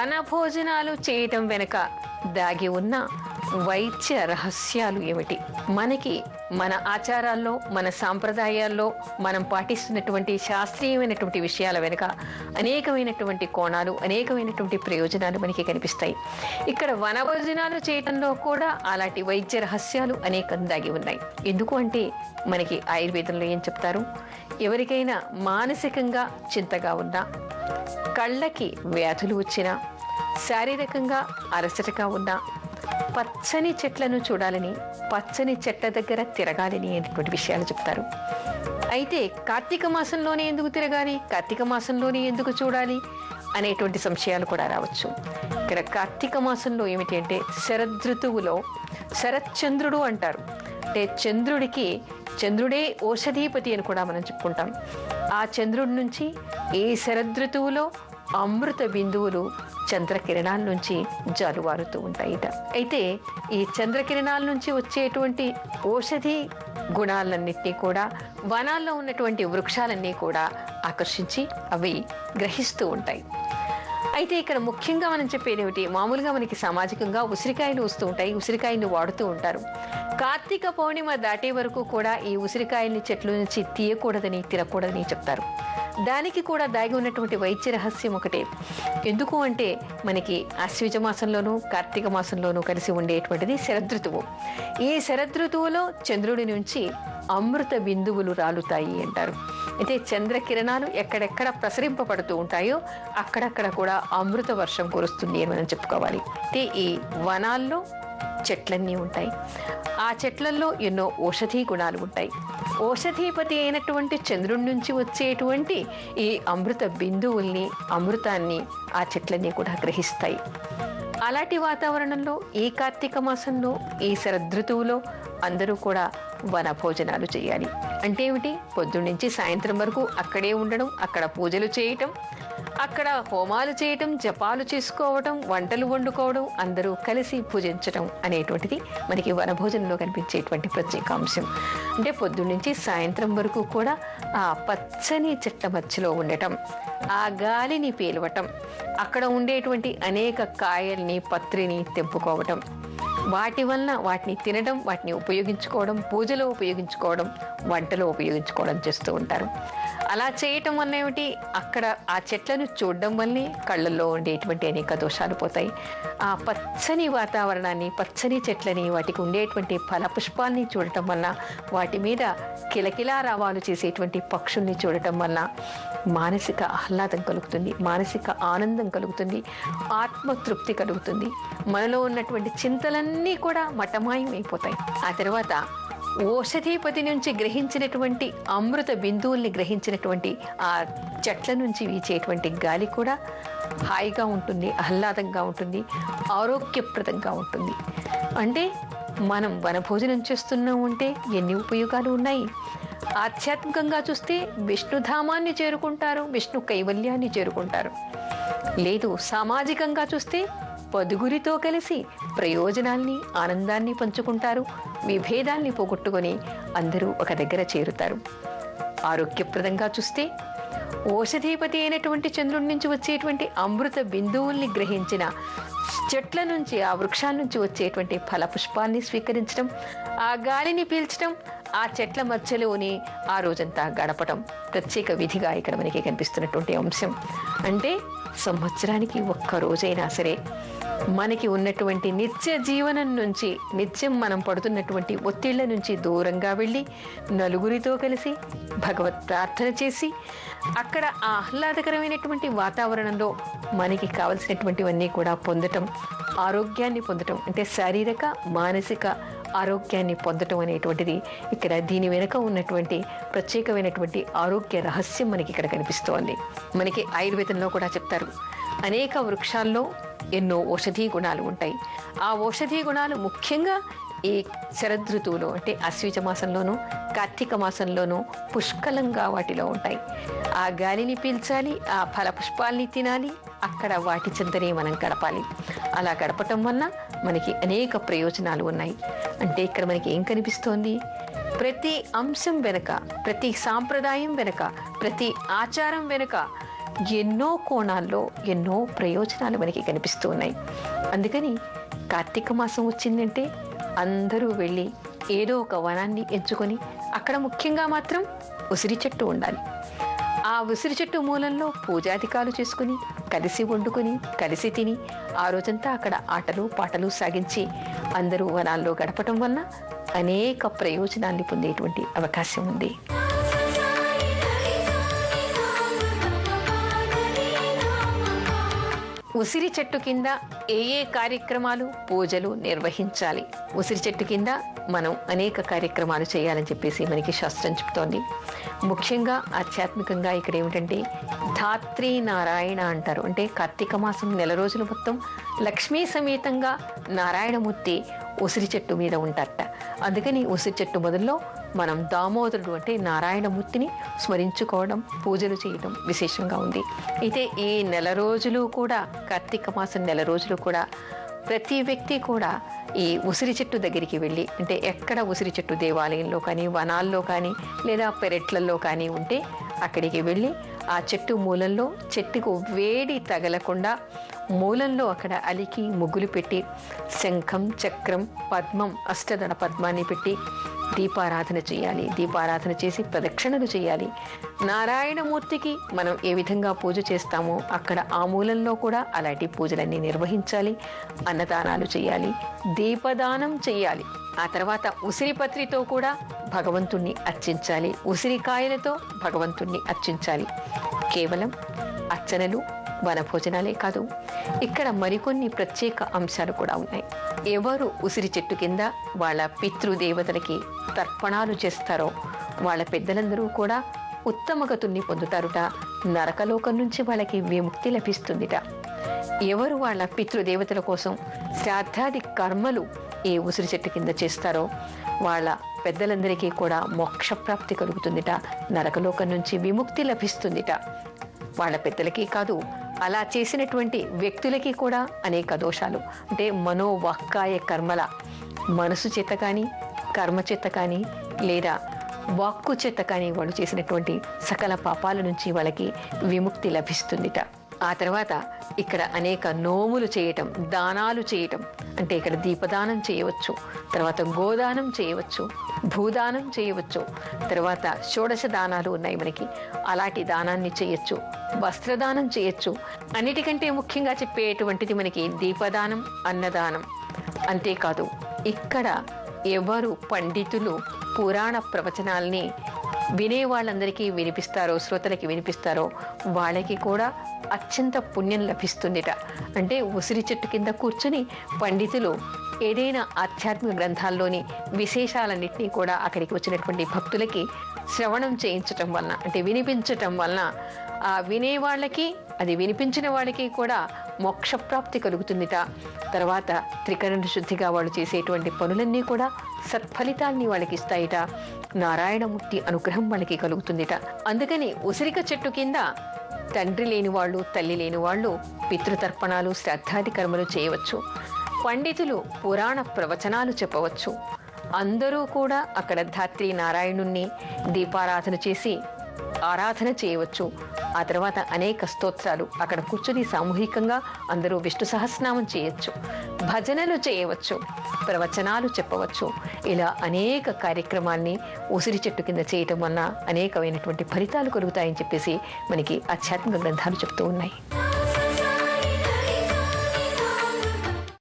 వనభోజనాలు చేయటం వెనుక దాగి ఉన్న వైద్య రహస్యాలు ఏమిటి? మనకి మన ఆచారాల్లో, మన సాంప్రదాయాల్లో మనం పాటిస్తున్నటువంటి శాస్త్రీయమైనటువంటి విషయాల వెనుక అనేకమైనటువంటి కోణాలు, అనేకమైనటువంటి ప్రయోజనాలు మనకి కనిపిస్తాయి. ఇక్కడ వనభోజనాలు చేయటంలో కూడా అలాంటి వైద్య రహస్యాలు అనేకం దాగి ఉన్నాయి. ఎందుకు అంటే మనకి ఆయుర్వేదంలో ఏం చెప్తారు? ఎవరికైనా మానసికంగా చింతగా ఉన్నా, కళ్ళకి వ్యాధులు వచ్చినా, శారీరకంగా అలసటగా ఉన్నా పచ్చని చెట్లను చూడాలని, పచ్చని చెట్ల దగ్గర తిరగాలని అనేటువంటి విషయాలు చెప్తారు. అయితే కార్తీక మాసంలోనే ఎందుకు తిరగాలి, కార్తీక మాసంలోనే ఎందుకు చూడాలి అనేటువంటి సంశయాలు కూడా రావచ్చు. ఇక్కడ కార్తీక మాసంలో ఏమిటి అంటే శరదృతువులో శరత్చంద్రుడు అంటారు. అంటే చంద్రుడే ఔషధీపతి అని కూడా మనం చెప్పుకుంటాం. ఆ చంద్రుడి నుంచి ఈ శరదృతువులో అమృత బిందువులు చంద్రకిరణాల నుంచి జాలువారుతూ ఉంటాయిట. అయితే ఈ చంద్రకిరణాల నుంచి వచ్చేటువంటి ఔషధి గుణాలన్నింటినీ కూడా వనాల్లో ఉన్నటువంటి వృక్షాలన్నీ కూడా ఆకర్షించి అవి గ్రహిస్తూ ఉంటాయి. అయితే ఇక్కడ ముఖ్యంగా మనం చెప్పేది ఏమిటి? మామూలుగా మనకి సామాజికంగా ఉసిరికాయలు వస్తూ ఉంటాయి, ఉసిరికాయలు వాడుతూ ఉంటారు. కార్తీక పౌర్ణిమ దాటే వరకు కూడా ఈ ఉసిరికాయల్ని చెట్ల నుంచి తీయకూడదని, తినకూడదని చెప్తారు. దానికి కూడా దాగి ఉన్నటువంటి వైద్య రహస్యం ఒకటే. ఎందుకు అంటే మనకి ఆశ్వీజ మాసంలోనూ కార్తీక మాసంలోనూ కలిసి ఉండేటువంటిది శరదృతువు. ఈ శరదృతువులో చంద్రుడి నుంచి అమృత బిందువులు రాలుతాయి అంటారు. అయితే చంద్రకిరణాలు ఎక్కడెక్కడ ప్రసరింపబడుతూ ఉంటాయో అక్కడక్కడ కూడా అమృత వర్షం కురుస్తుంది అని మనం చెప్పుకోవాలి. అయితే ఈ వనాల్లో చెట్లన్నీ ఉంటాయి. ఆ చెట్లల్లో ఎన్నో ఔషధీ గుణాలు ఉంటాయి. ఔషధీపతి అయినటువంటి చంద్రుడి నుంచి వచ్చేటువంటి ఈ అమృత బిందువుల్ని, అమృతాన్ని ఆ చెట్లన్నీ కూడా గ్రహిస్తాయి. అలాంటి వాతావరణంలో ఈ కార్తీక మాసంలో, ఈ శరదృతువులో అందరూ కూడా వన భోజనాలు చేయాలి. అంటే ఏమిటి? పొద్దున్నుంచి సాయంత్రం వరకు అక్కడే ఉండడం, అక్కడ పూజలు చేయటం, అక్కడ హోమాలు చేయటం, జపాలు చేసుకోవటం, వంటలు వండుకోవడం, అందరూ కలిసి పూజించడం అనేటువంటిది మనకి వనభోజనంలో కనిపించేటువంటి ప్రత్యేక అంశం. అంటే పొద్దున్నుంచి సాయంత్రం వరకు కూడా ఆ పచ్చని చెట్ల మధ్యలో ఉండటం, ఆ గాలిని పీలవటం, అక్కడ ఉండేటువంటి అనేక కాయల్ని, పత్రిని తెంపుకోవటం, వాటి వలన వాటిని తినడం, వాటిని ఉపయోగించుకోవడం, పూజలో ఉపయోగించుకోవడం, వంటలో ఉపయోగించుకోవడం చేస్తూ ఉంటారు. అలా చేయటం వల్ల ఏమిటి? అక్కడ ఆ చెట్లను చూడడం వల్లనే కళ్ళల్లో ఉండేటువంటి అనేక దోషాలు పోతాయి. ఆ పచ్చని వాతావరణాన్ని, పచ్చని చెట్లని, వాటికి ఉండేటువంటి ఫలపుష్పాల్ని చూడటం వల్ల, వాటి మీద కిలకిలా రావాలు చేసేటువంటి పక్షుల్ని చూడటం వల్ల మానసిక ఆహ్లాదం కలుగుతుంది, మానసిక ఆనందం కలుగుతుంది, ఆత్మతృప్తి కలుగుతుంది. మనలో ఉన్నటువంటి చింతలన్నీ కూడా మటమాయం అయిపోతాయి. ఆ తర్వాత ఔషధీపతి నుంచి గ్రహించినటువంటి అమృత బిందువుల్ని గ్రహించినటువంటి ఆ చెట్ల నుంచి వీచేటువంటి గాలి కూడా హాయిగా ఉంటుంది, ఆహ్లాదంగా ఉంటుంది, ఆరోగ్యప్రదంగా ఉంటుంది. అంటే మనం వనభోజనం చేస్తున్నాం అంటే ఎన్ని ఉపయోగాలు ఉన్నాయి. ఆధ్యాత్మికంగా చూస్తే విష్ణుధామాన్ని చేరుకుంటారు, విష్ణు కైవల్యాన్ని చేరుకుంటారు. లేదు, సామాజికంగా చూస్తే పదుగురితో కలిసి ప్రయోజనాల్ని, ఆనందాన్ని పంచుకుంటారు, విభేదాల్ని పోగొట్టుకొని అందరూ ఒక దగ్గర చేరుతారు. ఆరోగ్యప్రదంగా చూస్తే ఔషధీపతి అయినటువంటి చంద్రుడి నుంచి వచ్చేటువంటి అమృత బిందువుల్ని గ్రహించిన చెట్ల నుంచి, ఆ వృక్షాల నుంచి వచ్చేటువంటి ఫలపుష్పాల్ని స్వీకరించడం, ఆ గాలిని పీల్చడం, ఆ చెట్ల మధ్యలోని ఆ రోజంతా గడపటం ప్రత్యేక విధిగా ఇక్కడ మనకి కనిపిస్తున్నటువంటి అంశం. అంటే సంవత్సరానికి ఒక్క రోజైనా సరే మనకి ఉన్నటువంటి నిత్య జీవనం నుంచి, నిత్యం మనం పడుతున్నటువంటి ఒత్తిళ్ల నుంచి దూరంగా వెళ్ళి నలుగురితో కలిసి భగవత్ ప్రార్థన చేసి అక్కడ ఆ ఆహ్లాదకరమైనటువంటి వాతావరణంలో మనకి కావలసినటువంటివన్నీ కూడా పొందటం, ఆరోగ్యాన్ని పొందటం, అంటే శారీరక మానసిక ఆరోగ్యాన్ని పొందటం అనేటువంటిది ఇక్కడ దీని వెనుక ఉన్నటువంటి ప్రత్యేకమైనటువంటి ఆరోగ్య రహస్యం మనకి ఇక్కడ కనిపిస్తోంది. మనకి ఆయుర్వేదంలో కూడా చెప్తారు, అనేక వృక్షాల్లో ఎన్నో ఔషధీ గుణాలు ఉంటాయి. ఆ ఔషధీ గుణాలు ముఖ్యంగా ఈ శరదృతువులో అంటే ఆశ్వీజ మాసంలోనూ కార్తీక మాసంలోనూ పుష్కలంగా వాటిలో ఉంటాయి. ఆ గాలిని పీల్చాలి, ఆ ఫల పుష్పాల్ని తినాలి, అక్కడ వాటి చెంతనే మనం గడపాలి. అలా గడపటం వల్ల మనకి అనేక ప్రయోజనాలు ఉన్నాయి. అంటే ఇక్కడ మనకి ఏం కనిపిస్తోంది? ప్రతి అంశం వెనుక, ప్రతి సాంప్రదాయం వెనుక, ప్రతి ఆచారం వెనుక ఎన్నో కోణాల్లో ఎన్నో ప్రయోజనాలు మనకి కనిపిస్తూ ఉన్నాయి. అందుకని కార్తీక మాసం వచ్చిందంటే అందరూ వెళ్ళి ఏదో ఒక వనాన్ని ఎంచుకొని అక్కడ ముఖ్యంగా మాత్రం ఉసిరి చెట్టు ఉండాలి. ఆ ఉసిరి చెట్టు మూలంలో పూజాధికాలు చేసుకుని కలిసి వండుకొని కలిసి తిని ఆ రోజంతా అక్కడ ఆటలు పాటలు సాగించి అందరూ వనాల్లో గడపటం వలన అనేక ప్రయోజనాల్ని పొందేటువంటి అవకాశం ఉంది. ఉసిరి చెట్టు కింద ఏ ఏ కార్యక్రమాలు పూజలు నిర్వహించాలి, ఉసిరి చెట్టు కింద మనం అనేక కార్యక్రమాలు చేయాలని చెప్పేసి మనకి శాస్త్రం చెప్తోంది. ముఖ్యంగా ఆధ్యాత్మికంగా ఇక్కడ ఏమిటంటే ధాత్రీ నారాయణ అంటారు. అంటే కార్తీక మాసం నెల రోజులు మొత్తం లక్ష్మీ సమేతంగా నారాయణమూర్తి ఉసిరి చెట్టు మీద ఉంటారట. అందుకని ఉసిరి చెట్టు మొదల్లో మనం దామోదరుడు అంటే నారాయణమూర్తిని స్మరించుకోవడం, పూజలు చేయడం విశేషంగా ఉంది. అయితే ఈ నెల రోజులు కూడా, కార్తీక మాసం నెల రోజులు కూడా ప్రతి వ్యక్తి కూడా ఈ ఉసిరి చెట్టు దగ్గరికి వెళ్ళి, అంటే ఎక్కడ ఉసిరి చెట్టు దేవాలయంలో కానీ వనాల్లో కానీ లేదా పెరట్లలో కానీ ఉంటే అక్కడికి వెళ్ళి ఆ చెట్టు మూలంలో చెట్టుకు వేడి తగలకుండా మూలంలో అక్కడ అలికి ముగ్గులు పెట్టి శంఖం, చక్రం, పద్మం, అష్టదళ పద్మాన్ని పెట్టి దీపారాధన చేయాలి. దీపారాధన చేసి ప్రదక్షిణలు చేయాలి. నారాయణమూర్తికి మనం ఏ విధంగా పూజ చేస్తామో అక్కడ ఆ మూలంలో కూడా అలాంటి పూజలన్నీ నిర్వహించాలి. అన్నదానాలు చేయాలి, దీపదానం చేయాలి. ఆ తర్వాత ఉసిరిపత్రితో కూడా భగవంతుణ్ణి అర్చించాలి. ఉసిరికాయలతో భగవంతుణ్ణి అర్చించాలి. కేవలం అర్చనలు, వనభోజనాలే కాదు, ఇక్కడ మరికొన్ని ప్రత్యేక అంశాలు కూడా ఉన్నాయి. ఎవరు ఉసిరి చెట్టు కింద వాళ్ళ పితృదేవతలకి తర్పణాలు చేస్తారో వాళ్ళ పెద్దలందరూ కూడా ఉత్తమగతుల్ని పొందుతారుట. నరకలోకం నుంచి వాళ్ళకి విముక్తి లభిస్తుందిట. ఎవరు వాళ్ళ పితృదేవతల కోసం శ్రాద్ధాది కర్మలు ఏ ఉసిరి చెట్టు కింద చేస్తారో వాళ్ళ పెద్దలందరికీ కూడా మోక్షప్రాప్తి కలుగుతుందిట. నరకలోకం నుంచి విముక్తి లభిస్తుందిట. వాళ్ళ పెద్దలకి కాదు, అలా చేసినటువంటి వ్యక్తులకి కూడా అనేక దోషాలు, అంటే మనోవాక్కాయ కర్మల, మనసు చేత కానీ, కర్మ చేత కానీ, లేదా వాక్కు చేత కానీ వాళ్ళు చేసినటువంటి సకల పాపాల నుంచి వాళ్ళకి విముక్తి లభిస్తుందిట. ఆ తర్వాత ఇక్కడ అనేక నోములు చేయటం, దానాలు చేయటం, అంటే ఇక్కడ దీపదానం చేయవచ్చు, తర్వాత గోదానం చేయవచ్చు, భూదానం చేయవచ్చు, తర్వాత షోడశ దానాలు ఉన్నాయి మనకి, అలాంటి దానాన్ని చేయొచ్చు, వస్త్రదానం చేయొచ్చు. అన్నిటికంటే ముఖ్యంగా చెప్పేటువంటిది మనకి దీపదానం, అన్నదానం. అంతేకాదు ఇక్కడ ఎవరు పండితులు పురాణ ప్రవచనాల్ని వినే వాళ్ళందరికీ వినిపిస్తారో, శ్రోతలకి వినిపిస్తారో వాళ్ళకి కూడా అత్యంత పుణ్యం లభిస్తుందిట. అంటే ఉసిరి చెట్టు కింద కూర్చుని పండితులు ఏదైనా ఆధ్యాత్మిక గ్రంథాల్లోని విశేషాలన్నింటినీ కూడా అక్కడికి వచ్చినటువంటి భక్తులకి శ్రవణం చేయించటం వలన, అంటే వినిపించటం వలన ఆ వినే వాళ్ళకి, అది వినిపించిన వాళ్ళకి కూడా మోక్షప్రాప్తి కలుగుతుందిట. తర్వాత త్రికరణ శుద్ధిగా వాళ్ళు చేసేటువంటి పనులన్నీ కూడా సత్ఫలితాల్ని వాళ్ళకి ఇస్తాయిట. నారాయణమూర్తి అనుగ్రహం వాళ్ళకి కలుగుతుందిట. అందుకని ఉసిరిక చెట్టు కింద తండ్రి లేని వాళ్ళు, తల్లి లేని వాళ్ళు పితృతర్పణాలు, శ్రాద్ధాది కర్మలు చేయవచ్చు. పండితులు పురాణ ప్రవచనాలు చెప్పవచ్చు. అందరూ కూడా అక్కడ ధాత్రి నారాయణుణ్ణి దీపారాధన చేసి ఆరాధన చేయవచ్చు. ఆ తర్వాత అనేక స్తోత్రాలు అక్కడ కూర్చొని సామూహికంగా అందరూ విష్ణు సహస్రనామం చేయొచ్చు, భజనలు చేయవచ్చు, ప్రవచనాలు చెప్పవచ్చు. ఇలా అనేక కార్యక్రమాల్ని ఉసిరి చెట్టు కింద చేయటం వలన అనేకమైనటువంటి ఫలితాలు కలుగుతాయని చెప్పేసి మనకి ఆధ్యాత్మిక గ్రంథాలు చెప్తూ ఉన్నాయి.